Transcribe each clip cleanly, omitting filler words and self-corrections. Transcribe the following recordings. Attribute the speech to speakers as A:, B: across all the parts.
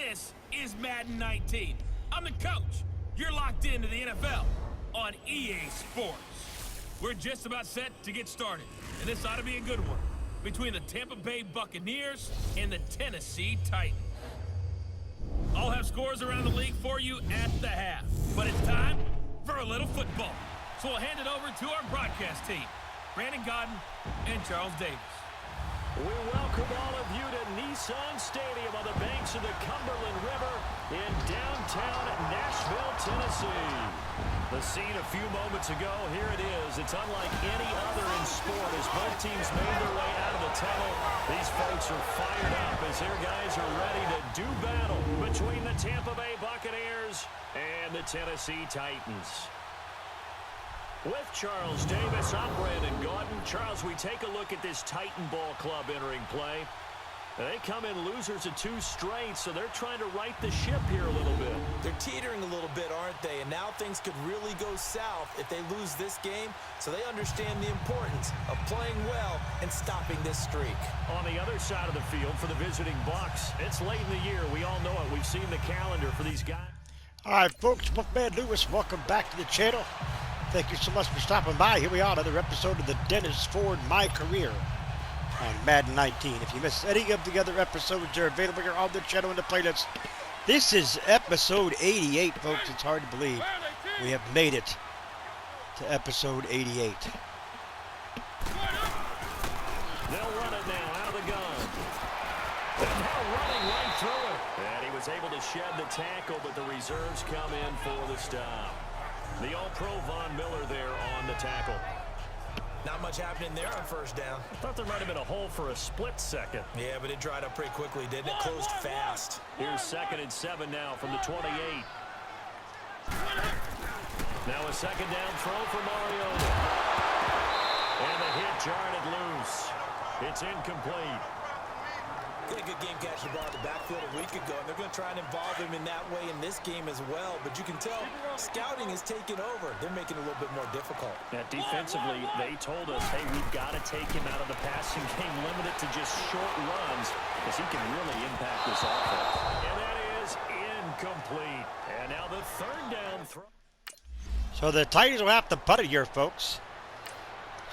A: This is Madden 19. I'm the coach. You're locked into the NFL on EA Sports. We're just about set to get started, and this ought to be a good one between the Tampa Bay Buccaneers and the Tennessee Titans. I'll have scores around the league for you at the half, but it's time for a little football. So we'll hand it over to our broadcast team, Brandon Godden and Charles Davis.
B: We welcome all of you to Nissan Stadium on the banks of the Cumberland River in downtown Nashville, Tennessee. The scene a few moments ago, here it is. It's unlike any other in sport as both teams made their way out of the tunnel. These folks are fired up as their guys are ready to do battle between the Tampa Bay Buccaneers and the Tennessee Titans. With Charles Davis, I'm Brandon Godden. Charles, we take a look at this Titan ball club entering play. They come in losers of 2 straight, so they're trying to right the ship here a little bit.
C: They're teetering a little bit, aren't they? And now things could really go south if they lose this game, so they understand the importance of playing well and stopping this streak.
B: On the other side of the field for the visiting Bucs, it's late in the year. We all know it. We've seen the calendar for these guys.
D: All right, folks, Bookman Lewis, welcome back to the channel. Thank you so much for stopping by. Here we are, another episode of the Dennis Ford My Career on Madden 19. If you missed any of the other episodes, they're available here on the channel in the playlist. This is episode 88, folks. It's hard to believe we have made it to episode 88.
B: They'll run it now out of the gun. And now running right through it. And he was able to shed the tackle, but the reserves come in for the stop. The All-Pro Von Miller there on the tackle.
C: Not much happening there on first down.
B: I thought there might have been a hole for a split second.
C: Yeah, but it dried up pretty quickly, didn't it? Closed fast.
B: Here's 2nd and 7 now from the 28. Now a 2nd down throw for Mariota. And the hit jarred it loose. It's incomplete.
C: Got a good game catching the ball in the backfield a week ago, and they're going to try and involve him in that way in this game as well. But you can tell scouting is taking over. They're making it a little bit more difficult.
B: Yeah, defensively, they told us, hey, we've got to take him out of the passing game, limit it to just short runs, because he can really impact this offense. And that is incomplete. And now the 3rd down throw.
D: So the Titans will have to punt it here, folks.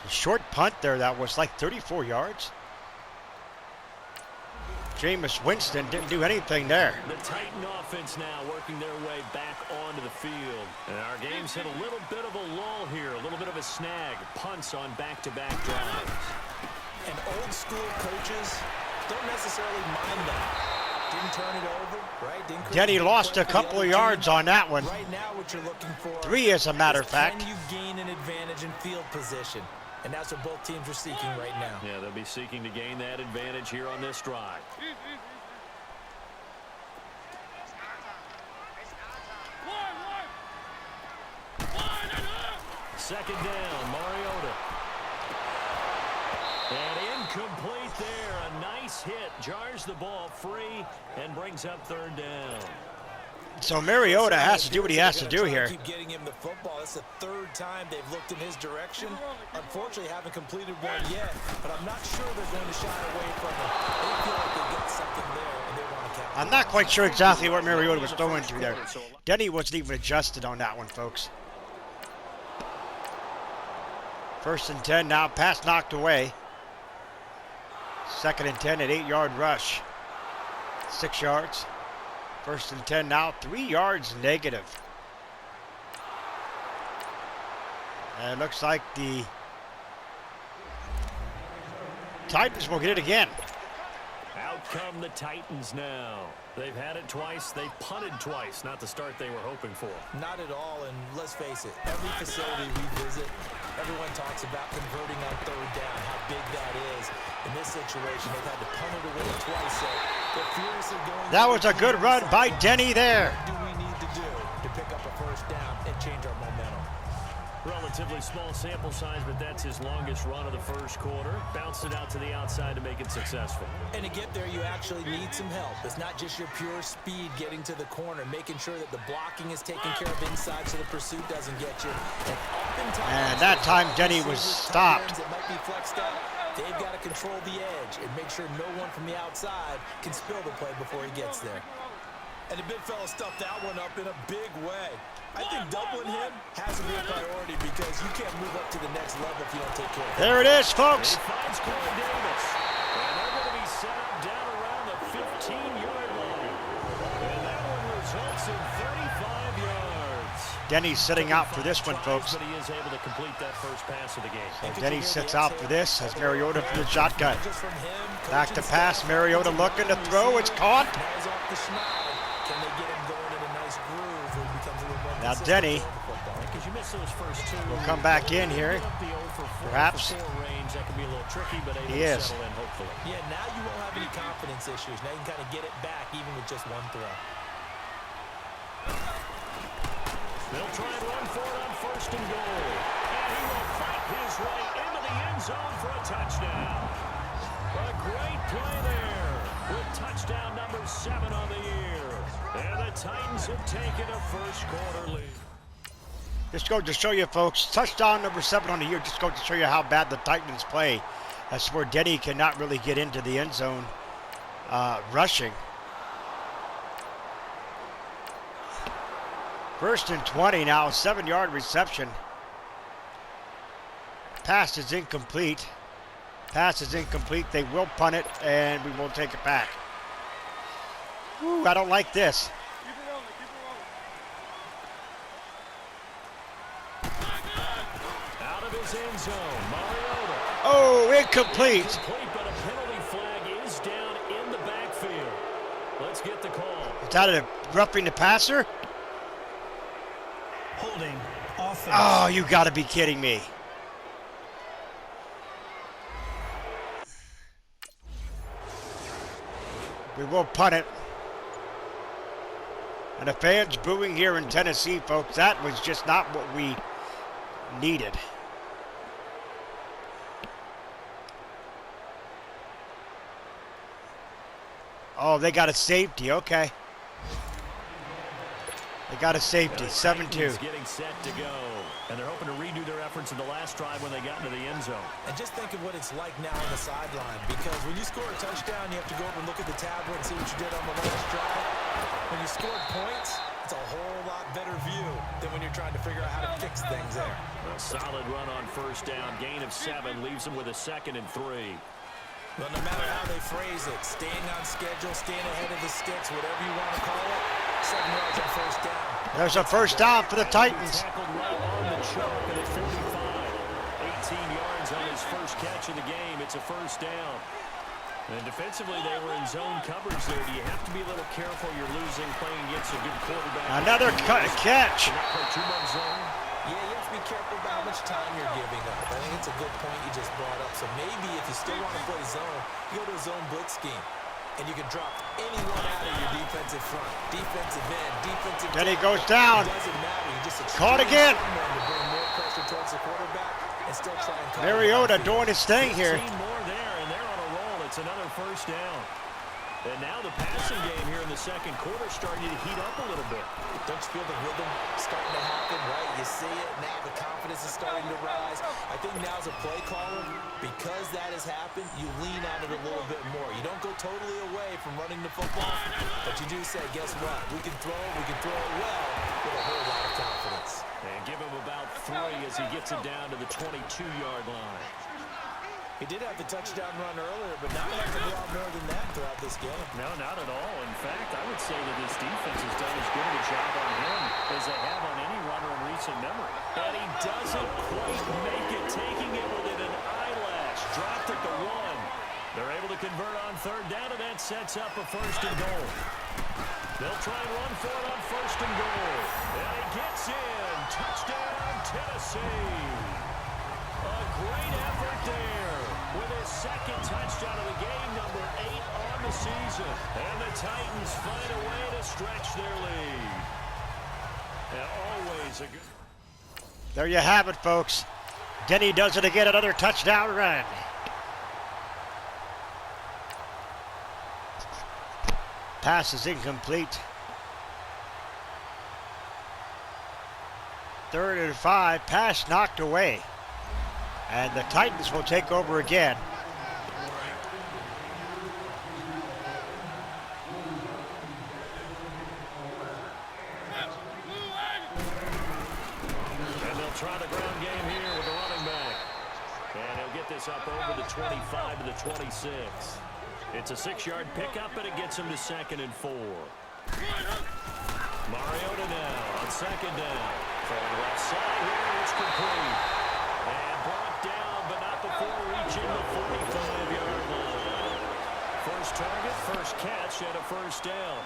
D: A short punt there that was like 34 yards. Jameis Winston didn't do anything there.
B: The Titan offense now working their way back onto the field. And our game's hit a little bit of a lull here, a little bit of a snag. Punts on back-to-back drives.
C: And old school coaches don't necessarily mind that. Didn't turn it over, right?
D: Denny lost a couple of yards on that one.
C: Right now what you're looking for
D: 3 as a matter of fact.
C: Can you gain an advantage in field position? And that's what both teams are seeking right now.
B: Yeah, they'll be seeking to gain that advantage here on this drive. Second down, Mariota. And incomplete there. A nice hit. Jars the ball free and brings up 3rd down.
D: So Mariota has to do what he has to do here.
C: Keep getting him the football. That's the 3rd time they've looked in his direction. Unfortunately, haven't completed one yet, but I'm not sure they're going to shy away from it. They feel like they got something there, and they want to capture it.
D: I'm not quite sure exactly what Mariota was throwing to there. Denny wasn't even adjusted on that one, folks. 1st and 10 now, pass knocked away. 2nd and 10, an 8-yard rush. 6 yards. 1st and 10 now, 3 yards negative. And it looks like the Titans will get it again.
B: Out come the Titans now. They've had it twice. They've punted twice. Not the start they were hoping for.
C: Not at all, and let's face it, every facility we visit, everyone talks about converting on 3rd down, how big that is. In this situation, they've had to punt it away twice, so they're furiously going.
D: That was a good run by Denny there.
C: What do we need to do to pick up a 1st down and change our momentum?
B: Relatively small sample size, but that's his longest run of the 1st quarter. Bounced it out to the outside to make it successful.
C: And to get there, you actually need some help. It's not just your pure speed getting to the corner, making sure that the blocking is taken care of inside so the pursuit doesn't get you.
D: And that time Denny was stopped.
C: It might be flexed out. They've got to control the edge and make sure no one from the outside can spill the play before he gets there. And the big fella stuffed that one up in a big way. I think doubling him has to be a priority because you can't move up to the next level if you don't take care of him.
D: There it is, folks.
B: He finds Corey Davis. And they're going to be set up down around the 15-yard line. And that one results in 35 yards.
D: Denny's sitting out for this one, folks.
B: But he is able to complete that first pass of the game.
D: So Denny sits out for this as Mariota from the shotgun. Back to pass, Mariota looking to throw. It's caught.
C: Can they get him going in a nice groove where he becomes a little more
D: Now
C: consistent
D: Denny
C: with the football?
B: Because you miss those first two.
D: will come back in here. Perhaps.
B: Range, that can be a little tricky, but able
D: He
B: to
D: is.
B: settle in, hopefully.
C: Yeah, now you won't have any confidence issues. Now you can kind of get it back even with just one throw.
B: They'll try and run for it on first and goal. And he will fight his way into the end zone for a touchdown. A great play there with touchdown number 7 on the year. And the Titans have taken a first-quarter lead.
D: Just go to show you, folks, touchdown number 7 on the year. Just go to show you how bad the Titans play. That's where Denny cannot really get into the end zone rushing. First and 20 now, 7-yard reception. Pass is incomplete. Pass is incomplete. They will punt it, and we will take it back. Ooh, I don't like this.
B: Out of his end zone, Mariota.
D: Oh, incomplete.
B: Complete, but a penalty flag is down in the backfield. Let's get the call.
D: Is that a roughing the passer?
E: Holding offense.
D: Oh, you got to be kidding me. We will punt it. And the fans booing here in Tennessee, folks, that was just not what we needed. Oh, they got a safety. Okay. They got a safety. 7-2.
B: Getting set to go. And they're hoping to redo their efforts in the last drive when they got into the end zone.
C: And just think of what it's like now on the sideline, because when you score a touchdown, you have to go over and look at the tablet and see what you did on the last drive. When you scored points, it's a whole lot better view than when you're trying to figure out how to fix things there.
B: A solid run on first down. Gain of 7 leaves them with a 2nd and 3.
C: But no matter how they phrase it, staying on schedule, staying ahead of the sticks, whatever you want to call it, 7 yards on first down.
D: There's a first down for the Titans.
B: Tackled right on the chalk at 45. 18 yards on his first catch of the game. It's a first down. And defensively, they were in zone coverage there. Do you have to be a little careful? You're losing playing against a good quarterback.
D: Another catch.
B: Not play too much zone.
C: Yeah, you have to be careful about how much time you're giving up. I think it's a good point you just brought up. So maybe if you still want to play zone, you go to a zone blitz scheme. And you can drop anyone out of your defensive front. Defensive end, defensive
D: Then he
C: tackle.
D: goes down.
C: It doesn't matter. You just
D: Caught again.
C: to bring more pressure towards the quarterback and still try and cover
D: Mariota
C: the
D: doing his thing here.
B: 15 more there, and they're on a roll. It's another first down. And now the passing game here in the second quarter starting to heat up a little bit.
C: Don't you feel the rhythm starting to happen, right? You see it, now the confidence is starting to rise. I think now as a play caller, because that has happened, you lean on it a little bit more. You don't go totally away from running the football, but you do say, guess what? We can throw it well with a whole lot of confidence.
B: And give him about 3 as he gets it down to the 22-yard line.
C: He did have the touchdown run earlier, but not have to go out more than that throughout this game.
B: No, not at all. In fact, I would say that this defense has done as good a job on him as they have on any runner in recent memory. And he doesn't quite make it, taking it within an eyelash. Dropped at the 1. They're able to convert on third down, and that sets up a first and goal. They'll try and run for it on first and goal. And he gets in. Touchdown, Tennessee. A great effort there with his second touchdown of the game, number 8 on the season. And the Titans find a way to stretch their lead. And always a good...
D: There you have it, folks. Denny does it again, another touchdown run. Pass is incomplete. 3rd and 5, pass knocked away. And the Titans will take over again.
B: They'll try the ground game here with the running back. And he'll get this up over the 25 to the 26. It's a 6-yard pickup, and it gets him to 2nd and 4. Mariota now on 2nd down. Throwing left side here, it's complete. And brought down, but not before reaching the 45-yard line. First target, first catch, and a first down.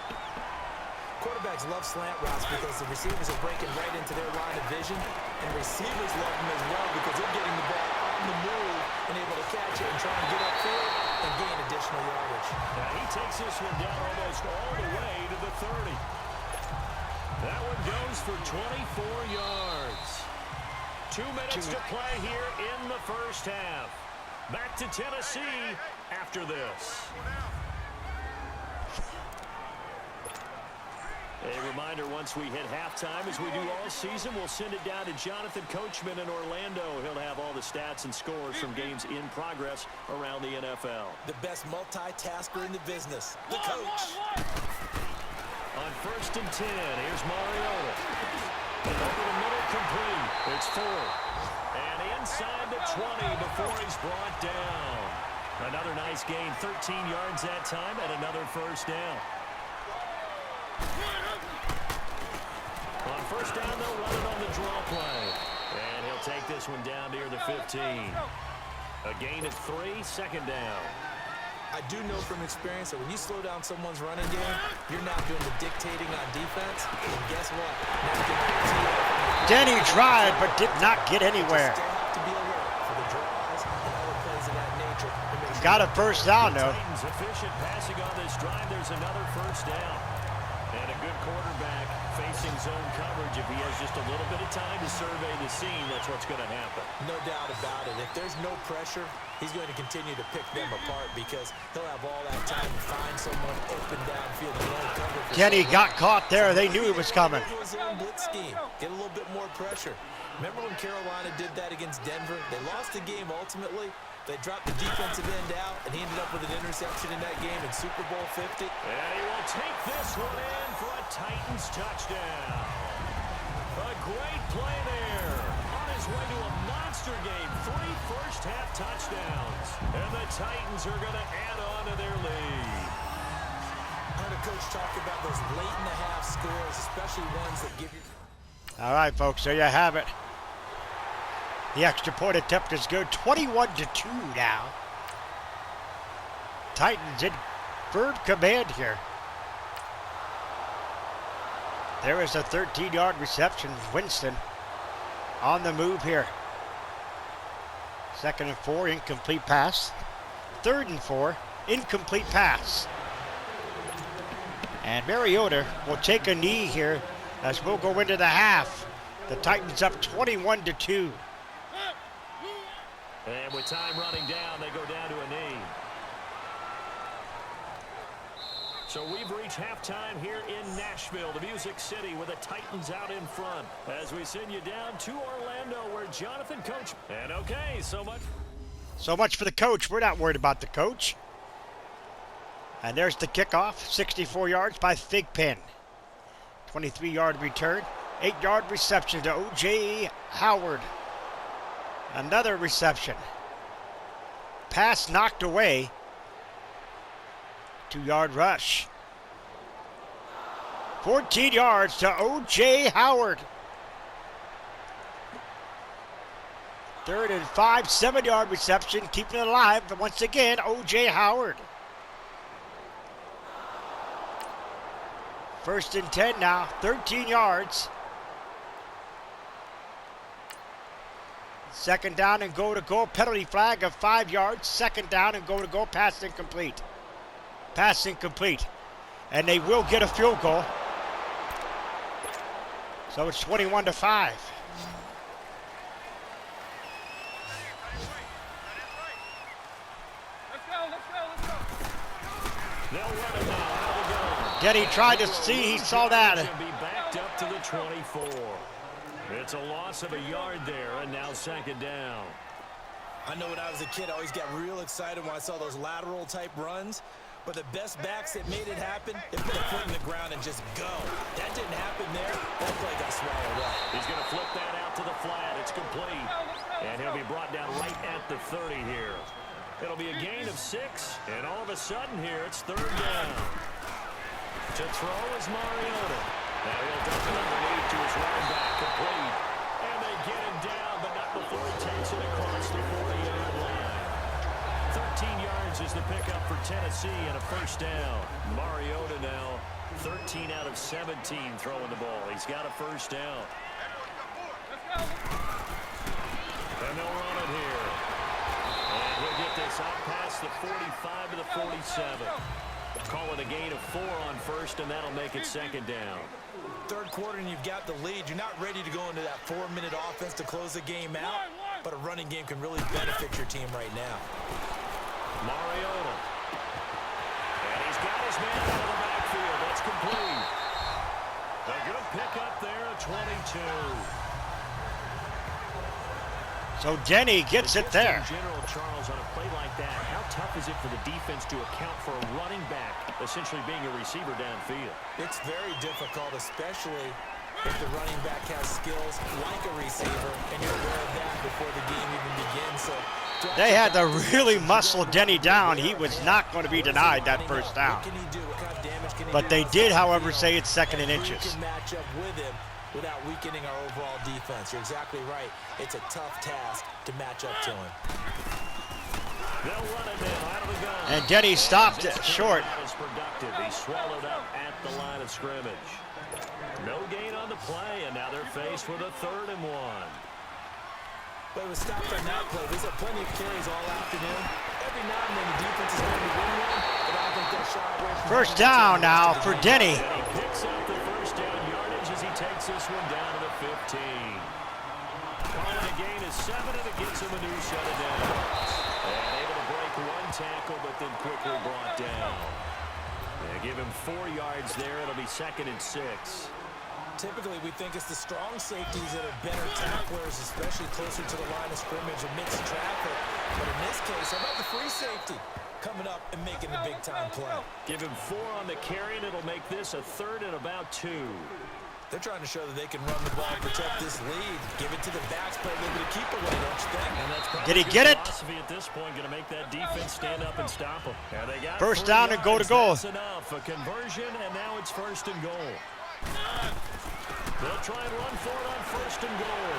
C: Quarterbacks love slant routes because the receivers are breaking right into their line of vision, and receivers love them as well because they're getting the ball on the move and able to catch it and try and get upfield and gain additional yardage.
B: Now he takes this one down almost all the way to the 30. That one goes for 24 yards. 2 minutes to play here in the first half. Back to Tennessee after this. A reminder, once we hit halftime, as we do all season, we'll send it down to Jonathan Coachman in Orlando. He'll have all the stats and scores from games in progress around the NFL.
C: The best multitasker in the business, the coach.
B: On 1st and 10, here's Mariota. And over the middle, complete. It's 4. And inside the 20 before he's brought down. Another nice gain, 13 yards that time, and another first down. On 1st down, they'll run it on the draw play. And he'll take this one down near the 15. A gain of 3, 2nd down.
C: I do know from experience that when you slow down someone's running game, you're not doing the dictating on defense. And guess what?
D: Denny tried, but did not get anywhere.
C: Still have to be alert for the draws and other plays of that nature.
D: Got a first down, though.
B: Titans efficient passing on this drive. There's another first down. And a good quarterback facing zone coverage. If he has just a little bit of time to survey the scene, that's what's going to happen.
C: No doubt about it. If there's no pressure, he's going to continue to pick them apart because he'll have all that time to find someone open downfield and run cover.
D: Kenny got caught there. They knew he was coming.
C: Blitz scheme. Get a little bit more pressure. Remember when Carolina did that against Denver? They lost the game ultimately. They dropped the defensive end out, and he ended up with an interception in that game in Super Bowl 50.
B: And he will take this one in for a Titans touchdown. A great play there. On his way to a monster game. 3 first-half touchdowns. And the Titans are going to add on to their lead.
C: I heard a coach talk about those late-in-the-half scores, especially ones that give you...
D: All right, folks, there you have it. The extra point attempt is good. 21-2 now. Titans in firm command here. There is a 13-yard reception. Winston on the move here. 2nd and 4, incomplete pass. 3rd and 4, incomplete pass. And Mariota will take a knee here as we'll go into the half. The Titans up 21-2.
B: And with time running down, they go down to a knee. So we've reached halftime here in Nashville, the Music City, with the Titans out in front. As we send you down to Orlando, where Jonathan Coach. And okay, so much for the coach. We're not worried about the coach.
D: And there's the kickoff, 64 yards by Thigpen. 23-yard return, 8-yard reception to O.J. Howard. Another reception. Pass knocked away. 2-yard rush. 14 yards to O.J. Howard. 3rd and 5, 7-yard reception, keeping it alive, but once again, O.J. Howard. 1st and 10 now, 13 yards. 2nd down and go to goal, penalty flag of 5 yards. 2nd down and go to goal, pass incomplete. Pass incomplete. And they will get a field goal. So it's 21-5. Denny tried to see, he saw that.
B: Be backed up to the 24. It's a loss of a yard there, and now 2nd down.
C: I know when I was a kid, I always got real excited when I saw those lateral type runs. But the best backs that made it happen, they put a foot in the ground and just go. That didn't happen there. That play got swallowed up.
B: He's going to flip that out to the flat. incomplete. And he'll be brought down right at the 30 here. It'll be a gain of 6, and all of a sudden here, it's 3rd down. To throw is Mariota. Now he'll dump it underneath to his running back, complete. And they get him down, but not before he takes it across the 40-yard line. 13 yards is the pickup for Tennessee and a 1st down. Mariota now 13 out of 17 throwing the ball. He's got a 1st down. And they'll run it here. And he'll get this up past the 45 to the 47. Call it a gain of 4 on 1st, and that'll make it 2nd down.
C: 3rd quarter and you've got the lead. You're not ready to go into that 4-minute offense to close the game out, but a running game can really benefit your team right now.
B: Mariota. And he's got his man out of the backfield. That's complete. A good pickup there at 22.
D: So Denny gets it there.
B: In general, Charles, on a play like that, how tough is it for the defense to account for a running back essentially being a receiver downfield?
C: It's very difficult, especially if the running back has skills like a receiver, and you're aware of that before the game even begins. So
D: they had to really muscle Denny down. He was not going to be denied that 1st down. But they did, however, say it's 2nd and inches.
C: We can match up with him without weakening our overall defense. You're exactly right. It's a tough task to match up to him.
B: They'll run it now out of the gun.
D: And Denny stopped it short.
B: That is productive. He swallowed up at the line of scrimmage. No gain on the play, and now they're faced with a 3rd and 1.
C: But it was stopped on that play. There's plenty of carries all afternoon. Every now and then the defense is going to win one, but I don't think they'll shy away from
D: 1st down now for Denny.
B: And he picks up the 1st down yardage as he takes this one down to the 15. Calling a gain of 7, and it gets him a new set of downs. And able to break 1 tackle, but then quickly brought down. They give him 4 yards there. It'll be 2nd and 6.
C: Typically, we think it's the strong safeties that are better tacklers, especially closer to the line of scrimmage amidst traffic. But in this case, how about the free safety coming up and making the big-time play?
B: Give him 4 on the carry, and it'll make this a 3rd and about 2.
C: They're trying to show that they can run the ball and protect this lead. Give it to the backs, play a little bit of keep away, don't you think?
B: And that's
D: did he get it?
B: Philosophy at this point, going to make that defense stand up and stop him. And they got
D: 1st down and go to goal.
B: That's enough. A conversion, and now it's 1st and goal. They'll try and run for it on 1st and goal.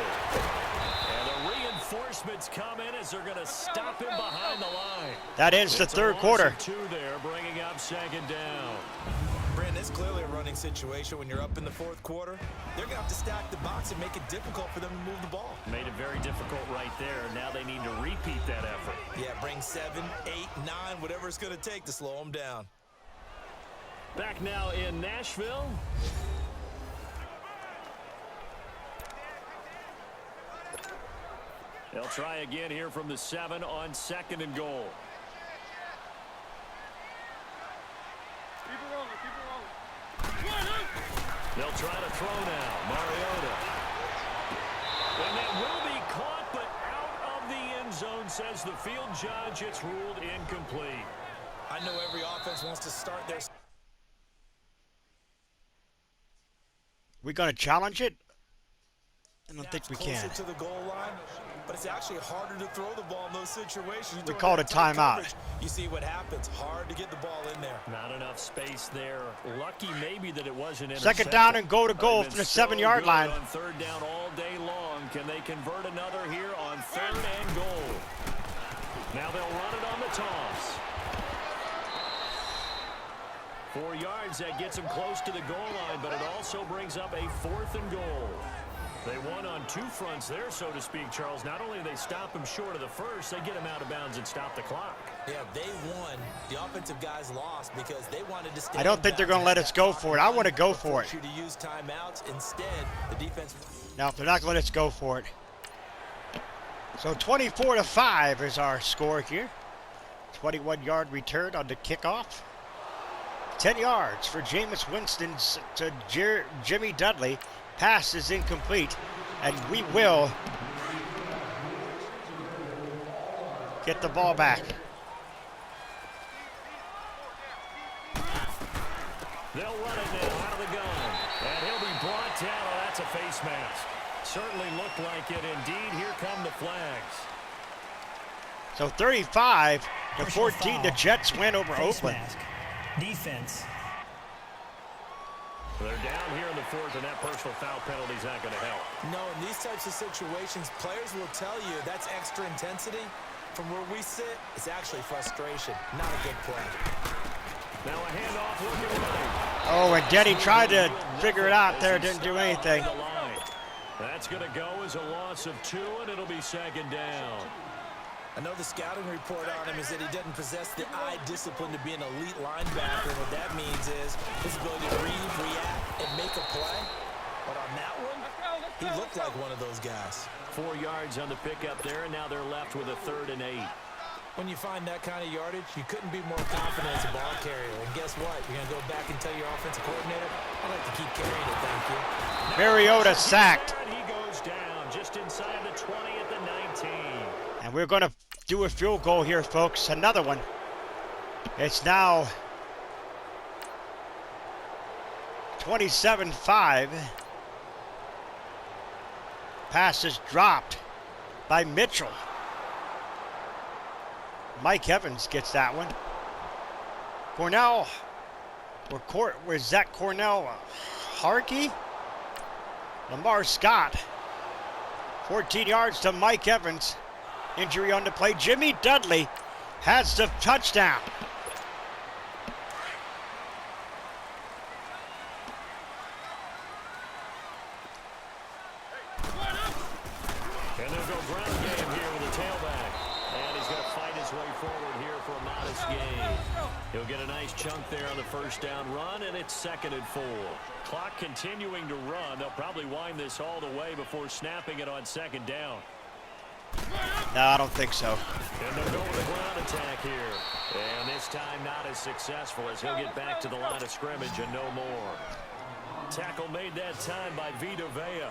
B: And the reinforcements come in as they're going to stop him behind the line.
D: That ends the 3rd quarter.
B: 2 there, bringing up 2nd down.
C: Brandon, it's clearly a running situation when you're up in the 4th quarter. They're going to have to stack the box and make it difficult for them to move the ball.
B: Made it very difficult right there. Now they need to repeat that effort.
C: Yeah, bring 7, 8, 9, whatever it's going to take to slow them down.
B: Back now in Nashville. They'll try again here from the 7 on 2nd and goal. They'll try to throw now. Mariota. And that will be caught, but out of the end zone, says the field judge. It's ruled incomplete.
C: I know every offense wants to start their...
D: We going to challenge it? I don't think we can.
C: Closer to the goal line, but it's actually harder to throw the ball in those situations.
D: We called a timeout.
C: You see what happens. Hard to get the ball in there.
B: Not enough space there. Lucky maybe that it wasn't intercepted.
D: 2nd down and go to goal from the 7-yard line.
B: On 3rd down all day long. Can they convert another here on 3rd and goal? Now they'll run it on the toss. 4 yards, that gets them close to the goal line, but it also brings up a 4th and goal. They won on 2 fronts there, so to speak, Charles. Not only do they stop him short of the 1st, they get him out of bounds and stop the clock.
C: Yeah, they won. The offensive guys lost because they wanted to stay.
D: I don't think they're going to let us go for it. I want to go for it.
C: You to use timeouts. Instead, the defense...
D: Now, if they're not going to let us go for it. So 24-5 is our score here. 21-yard return on the kickoff. 10 yards for Jameis Winston to Jimmy Dudley. Pass is incomplete, and we will get the ball back.
B: They'll run it now out of the gun, and he'll be brought down. Oh, that's a face mask. Certainly looked like it. Indeed, here come the flags.
D: So 35 to 14, the Jets win over Oakland.
E: Mask. Defense.
B: They're down here in the fourth, and that personal foul penalty is not going to help.
C: No, in these types of situations, players will tell you that's extra intensity. From where we sit, it's actually frustration, not a good play.
B: Now a handoff looking right.
D: Oh, and Denny tried to figure it out there, didn't do anything.
B: That's going to go as a loss of 2, and it'll be second down.
C: I know the scouting report on him is that he doesn't possess the eye discipline to be an elite linebacker. And what that means is his ability to read, react, and make a play. But on that one, he looked like one of those guys.
B: 4 yards on the pickup there, and now they're left with a 3rd and 8.
C: When you find that kind of yardage, you couldn't be more confident as a ball carrier. And guess what? You're going to go back and tell your offensive coordinator, I'd like to keep carrying it, thank you.
D: Mariota sacked.
B: He goes down just inside the 20 at the 19.
D: And we're going to do a field goal here, folks. Another one. It's now 27-5. Pass is dropped by Mitchell. Mike Evans gets that one. Cornell, where's Zach Cornell? Harkey? Lamar Scott. 14 yards to Mike Evans. Injury on the play. Jimmy Dudley has the touchdown.
B: And they'll go ground game here with the tailback. And he's going to fight his way forward here for a modest gain. He'll get a nice chunk there on the first down run, and it's 2nd and 4. Clock continuing to run. They'll probably wind this all the way before snapping it on 2nd down.
D: No, I don't think so.
B: And they'll go with a ground attack here. And this time not as successful as he'll get back to the line of scrimmage and no more. Tackle made that time by Vita Vea.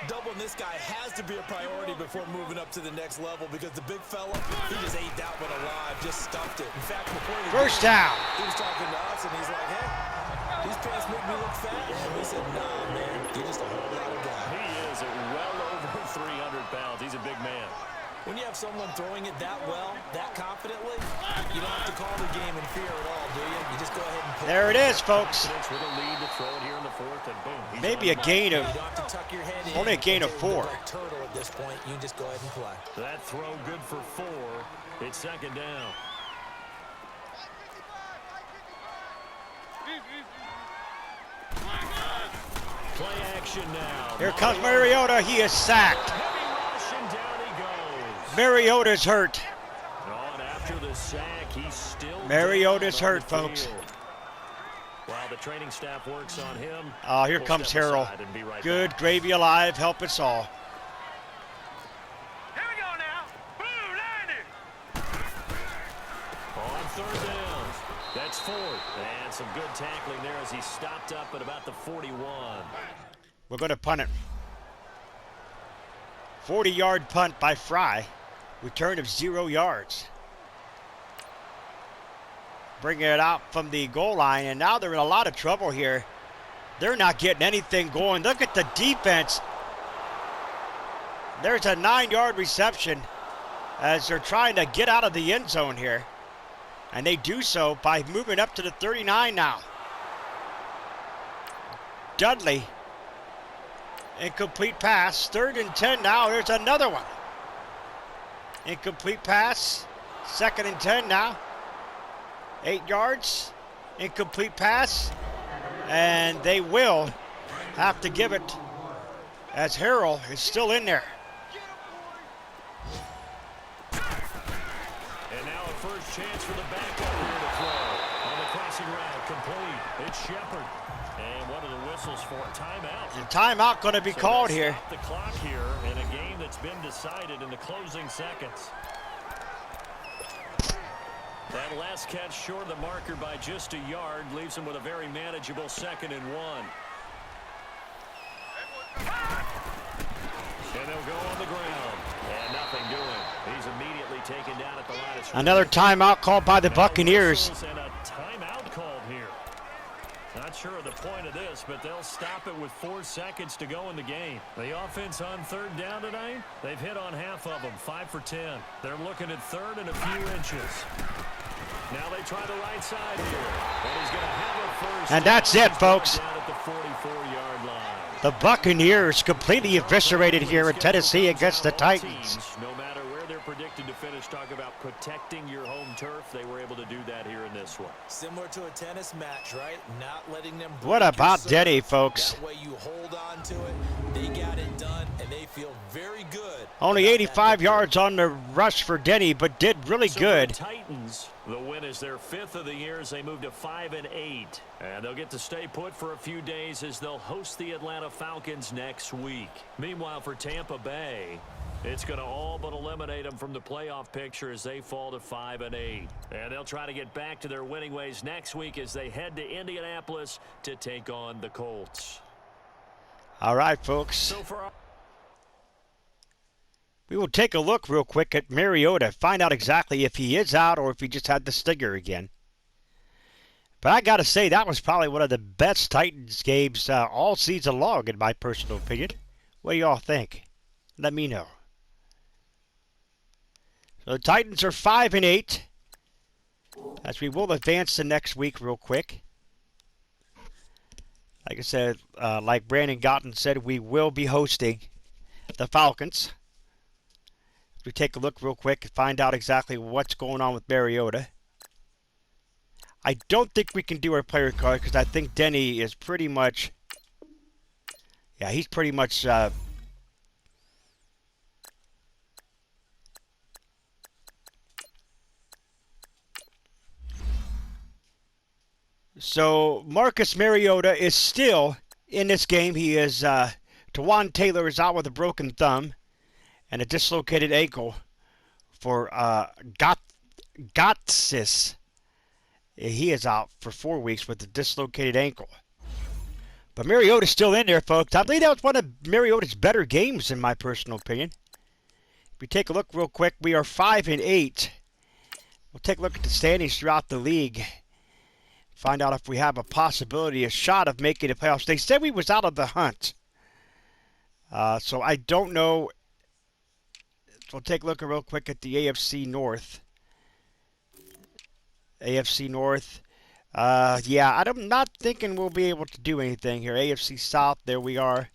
C: Doubling this guy has to be a priority before moving up to the next level because the big fella, he just ate that one alive, just stuffed it. In fact, before the
D: First down.
C: He was talking to us, and he's like, hey, these pants make me look fat. And we said, nah, man, you're just a whole lot of guy.
B: He is well over 300 pounds. He's a big man.
C: When you have someone throwing it that well, that confidently, you don't have to call the game in fear at all, do you? You just go ahead and play.
D: There it is, folks.
B: With a lead to throw it here in the 4th, and boom.
D: Maybe a gain of,
C: You don't have to tuck your head in.
D: only a gain of 4.
C: Like turtle at this point, you can just go ahead and play.
B: That throw good for 4. It's 2nd down. Play action now.
D: Here comes Mariota. He is sacked.
B: Heavy rush, and down he goes.
D: Mariota's hurt.
B: Oh, and after the sack, he's still
D: Mariota's
B: down on
D: hurt,
B: the
D: folks.
B: field. While the training staff works on him.
D: Here
B: we'll
D: comes
B: step
D: Harrell.
B: aside and be right
D: Good
B: back.
D: gravy alive. Help us all.
A: Here we go now. Blue 90.
B: On 3rd down. That's 4th. And some good tackling there as he stopped up at about the 41.
D: We're going to punt it. 40-yard punt by Fry. Return of 0 yards. Bringing it out from the goal line, and now they're in a lot of trouble here. They're not getting anything going. Look at the defense. There's a 9-yard reception as they're trying to get out of the end zone here. And they do so by moving up to the 39 now. Dudley. Incomplete pass. 3rd and 10 now. There's another one. Incomplete pass. 2nd and 10 now. 8 yards. Incomplete pass. And they will have to give it as Harrell is still in there.
B: And now a first chance for the backup here to throw. On the crossing route, complete. It's Shepard. And what are the whistles for? Timeout.
D: And timeout going to be called here.
B: Stop the clock here in a game that's been decided in the closing seconds. That last catch short of the marker by just a yard leaves him with a very manageable 2nd and 1. And they'll go on the ground. And nothing doing. He's immediately taken down at the line of scrimmage.
D: Another timeout called by the Buccaneers.
B: And a timeout called here. Not sure of the point of this. this, but they'll stop it with 4 seconds to go in the game. The offense on third down tonight, they've hit on half of them, 5 for 10. They're looking at third and a few inches. Now they try the right side here. And he's going to have a first.
D: And that's it, folks.
B: Down at the 44-yard line.
D: The Buccaneers completely eviscerated here in Tennessee against the Titans.
B: No matter where they're predicted to finish, talk about protecting your home turf. They were able to do that here in this one.
C: Similar to a tennis match, right? Not letting them break
D: What about
C: your
D: Denny,
C: serve.
D: folks?
C: That way you hold on to it. They got it done, and they feel very good.
D: Only
C: about
D: 85
C: that
D: yards on the rush for Denny, but did really
B: So
D: good.
B: for the Titans, the win is their 5th of the year as they move to 5-8. And they'll get to stay put for a few days as they'll host the Atlanta Falcons next week. Meanwhile, for Tampa Bay, it's going to all but eliminate them from the playoff picture as they fall to 5-8. And they'll try to get back to their winning ways next week as they head to Indianapolis to take on the Colts.
D: All right, folks.
B: So for
D: We will take a look real quick at Mariota, find out exactly if he is out or if he just had the stinger again. But I got to say, that was probably one of the best Titans games all season long, in my personal opinion. What do y'all think? Let me know. So the Titans are 5-8, as we will advance to next week real quick. Like I said, like Brandon Gotten said, we will be hosting the Falcons. We take a look real quick and find out exactly what's going on with Mariota. I don't think we can do our player card because I think Denny is pretty much... Yeah, he's pretty much... So, Marcus Mariota is still in this game. He is... Tawan Taylor is out with a broken thumb and a dislocated ankle for Gotsis. He is out for 4 weeks with a dislocated ankle. But Mariota's still in there, folks. I believe that was one of Mariota's better games, in my personal opinion. If we take a look real quick, we are 5-8. We'll take a look at the standings throughout the league. Find out if we have a possibility, a shot of making the playoffs. They said we was out of the hunt. So I don't know. We'll take a look real quick at the AFC North. AFC North. Yeah, I'm not thinking we'll be able to do anything here. AFC South, there we are.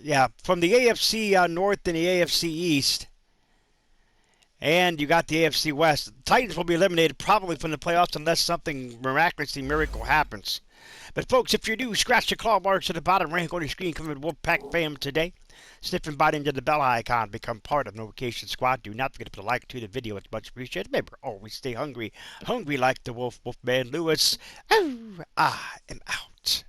D: Yeah, from the AFC North and the AFC East. And you got the AFC West. The Titans will be eliminated probably from the playoffs unless something miraculously miracle happens. But folks, if you're new, scratch the claw marks at the bottom right on your screen. Come in Wolfpack fam today. Sniff and bite into the bell icon. Become part of Notification Squad. Do not forget to put a like to the video. It's much appreciated. Remember, always stay hungry. Hungry like the wolf, Wolfman Lewis. Oh, I am out.